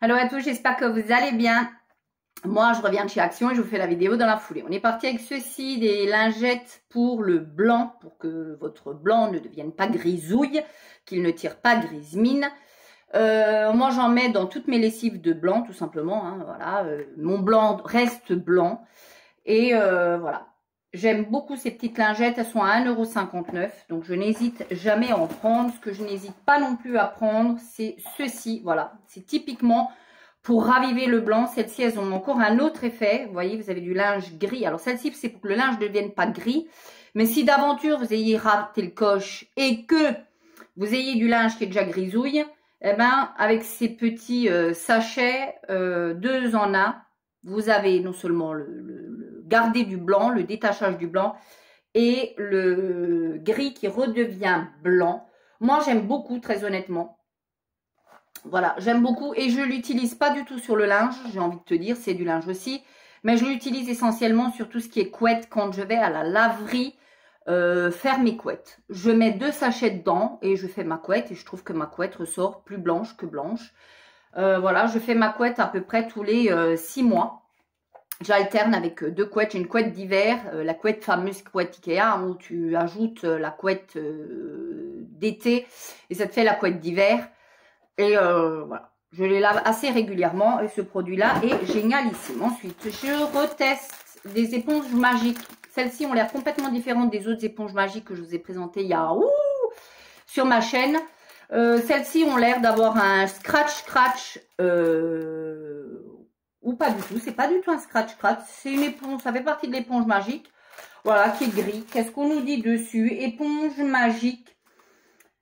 Hello à tous, j'espère que vous allez bien. Moi, je reviens de chez Action et je vous fais la vidéo dans la foulée. On est parti avec ceci, des lingettes pour le blanc, pour que votre blanc ne devienne pas grisouille, qu'il ne tire pas grise mine. Moi, j'en mets dans toutes mes lessives de blanc, tout simplement. Hein, voilà, mon blanc reste blanc. Et voilà. J'aime beaucoup ces petites lingettes, elles sont à 1,59 €, donc je n'hésite jamais à en prendre. Ce que je n'hésite pas non plus à prendre, c'est ceci, voilà. C'est typiquement pour raviver le blanc. Celles-ci, elles ont encore un autre effet. Vous voyez, vous avez du linge gris. Alors celle-ci, c'est pour que le linge ne devienne pas gris. Mais si d'aventure, vous ayez raté le coche et que vous ayez du linge qui est déjà grisouille, eh ben, avec ces petits sachets 2 en 1, vous avez non seulement le garder du blanc, le détachage du blanc et le gris qui redevient blanc. Moi, j'aime beaucoup, très honnêtement. Voilà, j'aime beaucoup et je ne l'utilise pas du tout sur le linge, j'ai envie de te dire, c'est du linge aussi. Mais je l'utilise essentiellement sur tout ce qui est couette quand je vais à la laverie faire mes couettes. Je mets 2 sachets dedans et je fais ma couette et je trouve que ma couette ressort plus blanche que blanche. Voilà, je fais ma couette à peu près tous les 6 mois. J'alterne avec 2 couettes. J'ai une couette d'hiver, la couette fameuse couette Ikea, où tu ajoutes la couette d'été et ça te fait la couette d'hiver. Et voilà, je les lave assez régulièrement et ce produit-là est génialissime. Ensuite, je reteste des éponges magiques. Celles-ci ont l'air complètement différentes des autres éponges magiques que je vous ai présentées il y a sur ma chaîne. Celles-ci ont l'air d'avoir un scratch ou pas du tout. C'est pas du tout un scratch. C'est une éponge, ça fait partie de l'éponge magique. Voilà, qui est gris. Qu'est-ce qu'on nous dit dessus? Éponge magique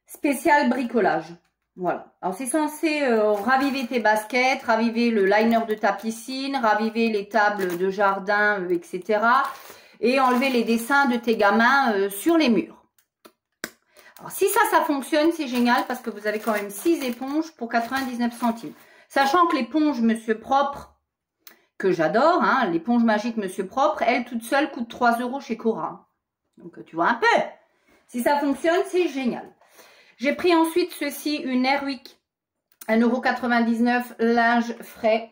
spéciale bricolage. Voilà. Alors, c'est censé raviver tes baskets, raviver le liner de ta piscine, raviver les tables de jardin, etc. Et enlever les dessins de tes gamins sur les murs. Alors, si ça fonctionne, c'est génial parce que vous avez quand même 6 éponges pour 99 centimes. Sachant que l'éponge Monsieur Propre, que j'adore, hein, l'éponge magique Monsieur Propre, elle toute seule coûte 3 € chez Cora. Donc, tu vois un peu. Si ça fonctionne, c'est génial. J'ai pris ensuite ceci, une Airwick, 1,99 €, linge frais.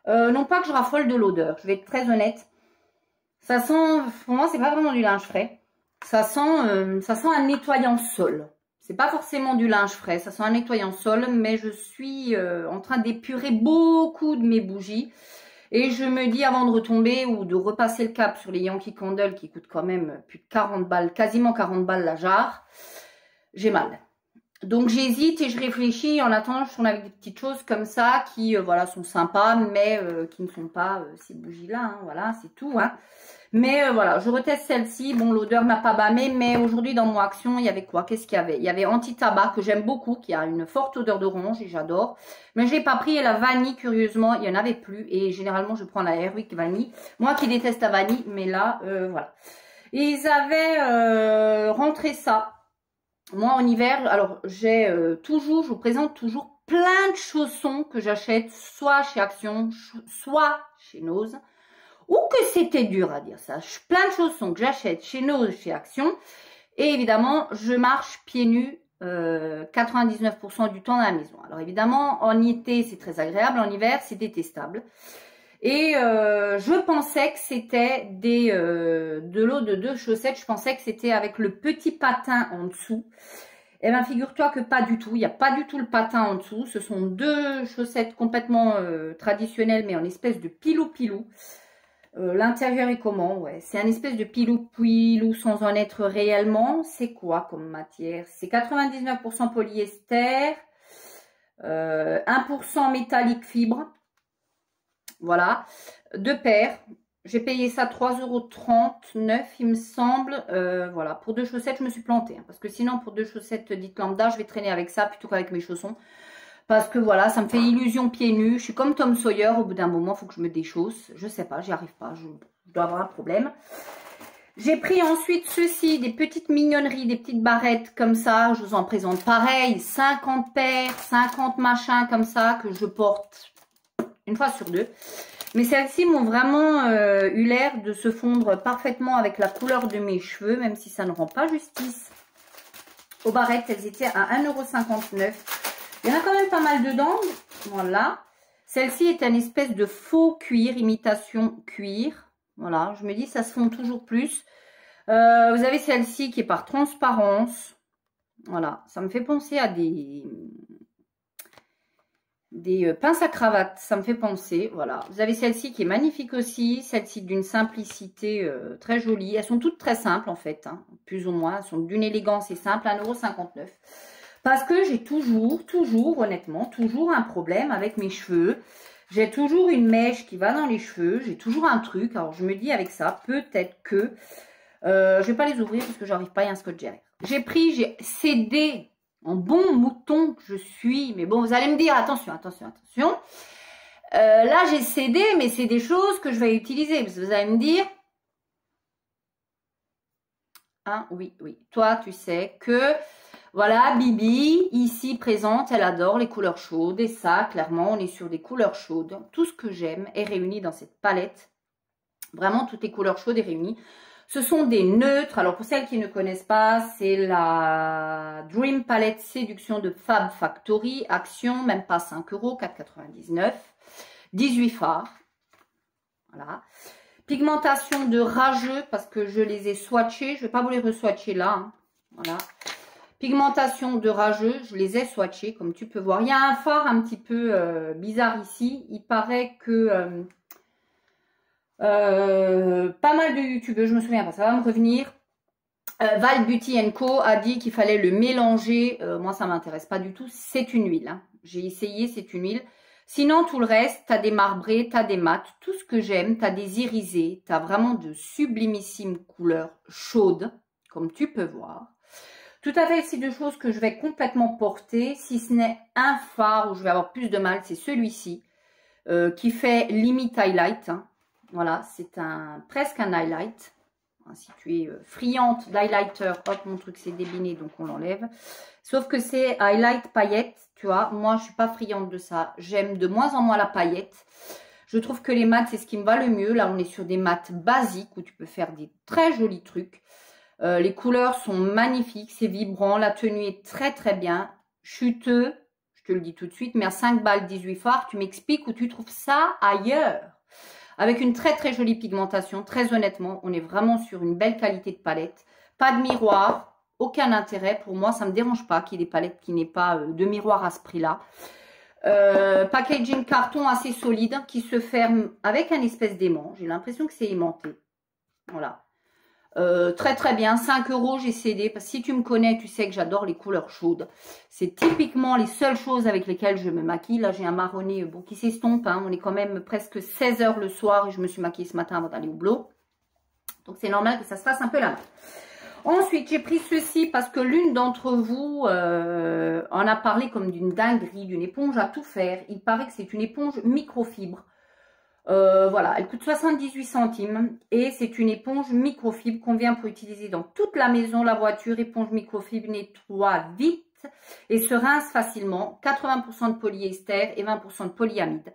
Non pas que je raffole de l'odeur, je vais être très honnête. Ça sent, pour moi, c'est pas vraiment du linge frais. Ça sent un nettoyant sol. C'est pas forcément du linge frais, ça sent un nettoyant sol, mais je suis en train d'épurer beaucoup de mes bougies. Et je me dis, avant de retomber ou de repasser le cap sur les Yankee Candle qui coûtent quand même plus de 40 balles, quasiment 40 balles la jarre, j'ai mal. Donc j'hésite et je réfléchis. En attendant, je tourne avec des petites choses comme ça qui voilà, sont sympas, mais qui ne sont pas ces bougies-là. Hein, voilà, c'est tout. Hein. Mais voilà, je reteste celle-ci. Bon, l'odeur m'a pas bâmé, mais aujourd'hui dans mon Action, il y avait quoi? Qu'est-ce qu'il y avait? Il y avait anti-tabac que j'aime beaucoup, qui a une forte odeur d'orange et j'adore. Mais je l'ai pas pris et la vanille, curieusement, il n'y en avait plus. Et généralement, je prends la Airwick vanille. Moi qui déteste la vanille, mais là, voilà. Et ils avaient rentré ça. Moi, en hiver, alors j'ai toujours, je vous présente toujours plein de chaussons que j'achète soit chez Action, soit chez Nose. Ou que c'était dur à dire ça. Plein de chaussons que j'achète chez Nose, chez Action. Et évidemment, je marche pieds nus 99% du temps dans la maison. Alors évidemment, en été, c'est très agréable. En hiver, c'est détestable. Et je pensais que c'était de l'eau de 2 chaussettes. Je pensais que c'était avec le petit patin en dessous. Eh bien, figure-toi que pas du tout. Il n'y a pas du tout le patin en dessous. Ce sont 2 chaussettes complètement traditionnelles, mais en espèce de pilou-pilou. L'intérieur est comment? Ouais, c'est un espèce de pilou-pilou sans en être réellement. C'est quoi comme matière? C'est 99% polyester, 1% métallique fibre. Voilà, 2 paires. J'ai payé ça 3,39 €, il me semble. Voilà, pour 2 chaussettes, je me suis plantée. Hein, parce que sinon, pour 2 chaussettes dites lambda, je vais traîner avec ça plutôt qu'avec mes chaussons. Parce que voilà, ça me fait illusion pieds nus. Je suis comme Tom Sawyer. Au bout d'un moment, il faut que je me déchausse. Je sais pas, j'y arrive pas. Je dois avoir un problème. J'ai pris ensuite ceci, des petites mignonneries, des petites barrettes comme ça. Je vous en présente pareil. 50 paires, 50 machins comme ça que je porte une fois sur 2. Mais celles-ci m'ont vraiment eu l'air de se fondre parfaitement avec la couleur de mes cheveux, même si ça ne rend pas justice aux barrettes. Elles étaient à 1,59 €. Il y en a quand même pas mal dedans. Voilà. Celle-ci est un espèce de faux cuir, imitation cuir. Voilà, je me dis, ça se fond toujours plus. Vous avez celle-ci qui est par transparence. Voilà, ça me fait penser à des pinces à cravate, ça me fait penser. Voilà, vous avez celle-ci qui est magnifique aussi. Celle-ci d'une simplicité très jolie. Elles sont toutes très simples en fait, hein, plus ou moins. Elles sont d'une élégance et simple, 1,59 €. Parce que j'ai toujours, honnêtement, toujours un problème avec mes cheveux. J'ai toujours une mèche qui va dans les cheveux. J'ai toujours un truc. Alors, je me dis avec ça, peut-être que... je vais pas les ouvrir parce que j'arrive pas, il y a un scotch derrière. J'ai cédé en bon mouton que je suis. Mais bon, vous allez me dire, attention, attention, attention. Là, j'ai cédé, mais c'est des choses que je vais utiliser. Parce que vous allez me dire... Hein, oui, oui. Toi, tu sais que... Voilà, Bibi, ici présente, elle adore les couleurs chaudes. Et ça, clairement, on est sur des couleurs chaudes. Tout ce que j'aime est réuni dans cette palette. Vraiment, toutes les couleurs chaudes est réunies. Ce sont des neutres. Alors, pour celles qui ne connaissent pas, c'est la Dream Palette Séduction de Fab Factory. Action, même pas 5 €, 4,99 €. 18 fards. Voilà. Pigmentation de rageux, parce que je les ai swatchés. Je ne vais pas vous les re-swatcher là. Hein. Voilà. Pigmentation de rageux, je les ai swatchés, comme tu peux voir. Il y a un fard un petit peu bizarre ici. Il paraît que pas mal de youtubeurs, je me souviens pas, ça va me revenir. Val Beauty Co a dit qu'il fallait le mélanger. Moi, ça m'intéresse pas du tout. C'est une huile. Hein. J'ai essayé, c'est une huile. Sinon, tout le reste, tu as des marbrés, tu as des mats, tout ce que j'aime. Tu as des irisés, tu as vraiment de sublimissimes couleurs chaudes, comme tu peux voir. Tout à fait, c'est deux choses que je vais complètement porter. Si ce n'est un fard où je vais avoir plus de mal, c'est celui-ci. Qui fait limite highlight. Hein. Voilà, c'est presque un highlight. Si tu es friande d'highlighter, hop, mon truc s'est débiné, donc on l'enlève. Sauf que c'est highlight paillette, tu vois. Moi, je suis pas friande de ça. J'aime de moins en moins la paillette. Je trouve que les mats, c'est ce qui me va le mieux. Là, on est sur des mats basiques où tu peux faire des très jolis trucs. Les couleurs sont magnifiques, c'est vibrant, la tenue est très très bien, chuteux, je te le dis tout de suite, mais à 5 balles 18 fards, tu m'expliques où tu trouves ça ailleurs. Avec une très très jolie pigmentation, très honnêtement, on est vraiment sur une belle qualité de palette. Pas de miroir, aucun intérêt, pour moi ça ne me dérange pas qu'il y ait des palettes qui n'aient pas de miroir à ce prix-là. Packaging carton assez solide qui se ferme avec un espèce d'aimant, j'ai l'impression que c'est aimanté, voilà. Très très bien, 5 €, j'ai cédé parce que si tu me connais, tu sais que j'adore les couleurs chaudes. C'est typiquement les seules choses avec lesquelles je me maquille. Là, j'ai un marronné bon, qui s'estompe. Hein. On est quand même presque 16 h le soir et je me suis maquillée ce matin avant d'aller au boulot. Donc, c'est normal que ça se fasse un peu la main. Ensuite, j'ai pris ceci parce que l'une d'entre vous en a parlé comme d'une dinguerie, d'une éponge à tout faire. Il paraît que c'est une éponge microfibre. Voilà, elle coûte 78 centimes et c'est une éponge microfibre qu'on vient pour utiliser dans toute la maison, la voiture. Éponge microfibre nettoie vite et se rince facilement. 80% de polyester et 20% de polyamide.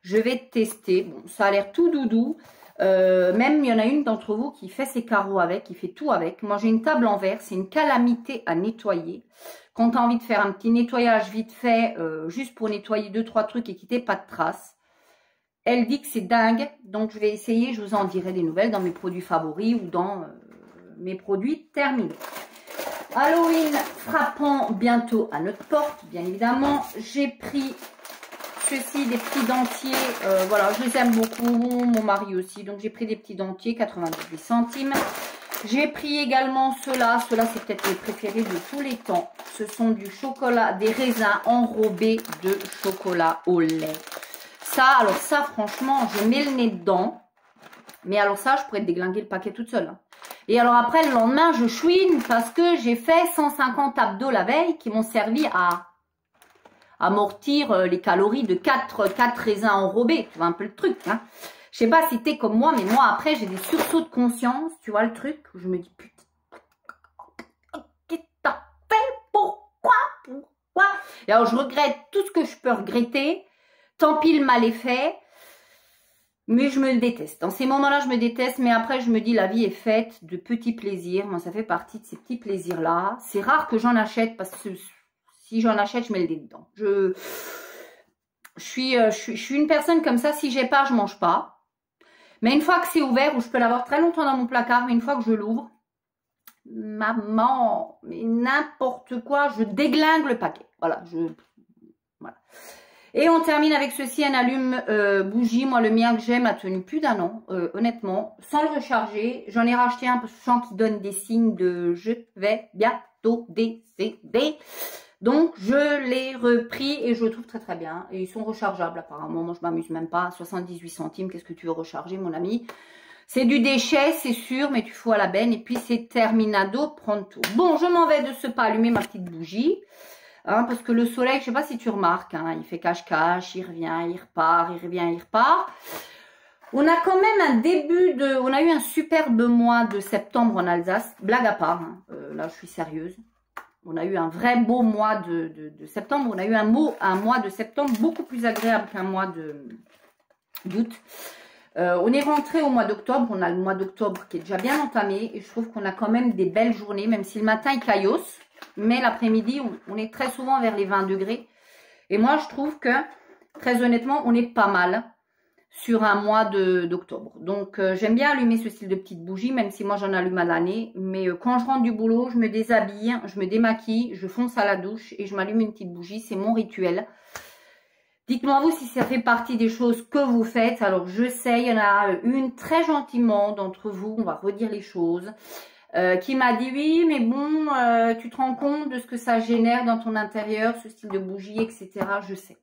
Je vais tester. Bon, ça a l'air tout doudou. Même il y en a une d'entre vous qui fait ses carreaux avec, qui fait tout avec. Moi, j'ai une table en verre. C'est une calamité à nettoyer. Quand tu as envie de faire un petit nettoyage vite fait, juste pour nettoyer 2-3 trucs et quitter pas de traces. Elle dit que c'est dingue, donc je vais essayer, je vous en dirai des nouvelles dans mes produits favoris ou dans mes produits terminés. Halloween frappant bientôt à notre porte, bien évidemment. J'ai pris ceci, des petits dentiers, voilà, je les aime beaucoup, mon mari aussi, donc j'ai pris des petits dentiers, 98 centimes. J'ai pris également ceux-là c'est peut-être mes préférés de tous les temps. Ce sont du chocolat, des raisins enrobés de chocolat au lait. Ça, alors ça, franchement, je mets le nez dedans. Mais alors ça, je pourrais déglinguer le paquet toute seule. Hein. Et alors après, le lendemain, je chouine parce que j'ai fait 150 abdos la veille qui m'ont servi à amortir les calories de 4 raisins enrobés. Tu vois un peu le truc. Hein. Je sais pas si t'es comme moi, mais moi, après, j'ai des sursauts de conscience. Tu vois le truc où je me dis, putain, qu'est-ce que t'as fait? Pourquoi? Et alors, je regrette tout ce que je peux regretter. Tant pis, le mal est fait, mais je me déteste. Dans ces moments-là, je me déteste, mais après, je me dis, la vie est faite de petits plaisirs. Moi, ça fait partie de ces petits plaisirs-là. C'est rare que j'en achète, parce que si j'en achète, je mets le nez dedans. je suis une personne comme ça, si j'ai pas, je mange pas. Mais une fois que c'est ouvert, ou je peux l'avoir très longtemps dans mon placard, mais une fois que je l'ouvre, maman, mais n'importe quoi, je déglingue le paquet. Voilà, voilà. Et on termine avec ceci, un allume bougie. Moi, le mien que j'ai m'a tenu plus d'1 an, honnêtement, sans le recharger. J'en ai racheté un parce que je sens qu'il donne des signes de je vais bientôt décéder. Donc, je l'ai repris et je le trouve très très bien. Et ils sont rechargeables apparemment. Moi, je m'amuse même pas. 78 centimes, qu'est-ce que tu veux recharger, mon ami? C'est du déchet, c'est sûr, mais tu fous à la benne. Et puis, c'est terminado pronto. Bon, je m'en vais de ce pas allumer ma petite bougie. Hein, parce que le soleil, je sais pas si tu remarques, hein, il fait cache-cache, il revient, il repart, il revient, il repart. On a quand même un début de... On a eu un superbe mois de septembre en Alsace. Blague à part, hein, là, je suis sérieuse. On a eu un vrai beau mois de septembre. On a eu un mois de septembre beaucoup plus agréable qu'un mois d'août. On est rentré au mois d'octobre. On a le mois d'octobre qui est déjà bien entamé. Et je trouve qu'on a quand même des belles journées, même si le matin il caillosse. Mais l'après-midi, on est très souvent vers les 20 degrés. Et moi, je trouve que, très honnêtement, on est pas mal sur un mois d'octobre. Donc, j'aime bien allumer ce style de petite bougie, même si moi, j'en allume à l'année. Mais quand je rentre du boulot, je me déshabille, je me démaquille, je fonce à la douche et je m'allume une petite bougie. C'est mon rituel. Dites-moi vous si ça fait partie des choses que vous faites. Alors, je sais, il y en a une très gentiment d'entre vous. On va redire les choses. Qui m'a dit oui, mais bon, tu te rends compte de ce que ça génère dans ton intérieur, ce style de bougie, etc. Je sais.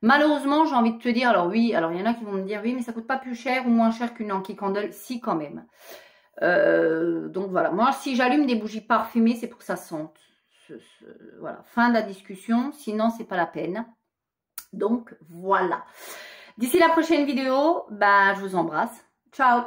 Malheureusement, j'ai envie de te dire, alors oui, alors il y en a qui vont me dire oui, mais ça coûte pas plus cher ou moins cher qu'une Yankee Candle. Si, quand même. Donc voilà, moi si j'allume des bougies parfumées, c'est pour que ça sente. Voilà, fin de la discussion, sinon c'est pas la peine. Donc voilà. D'ici la prochaine vidéo, bah, je vous embrasse. Ciao.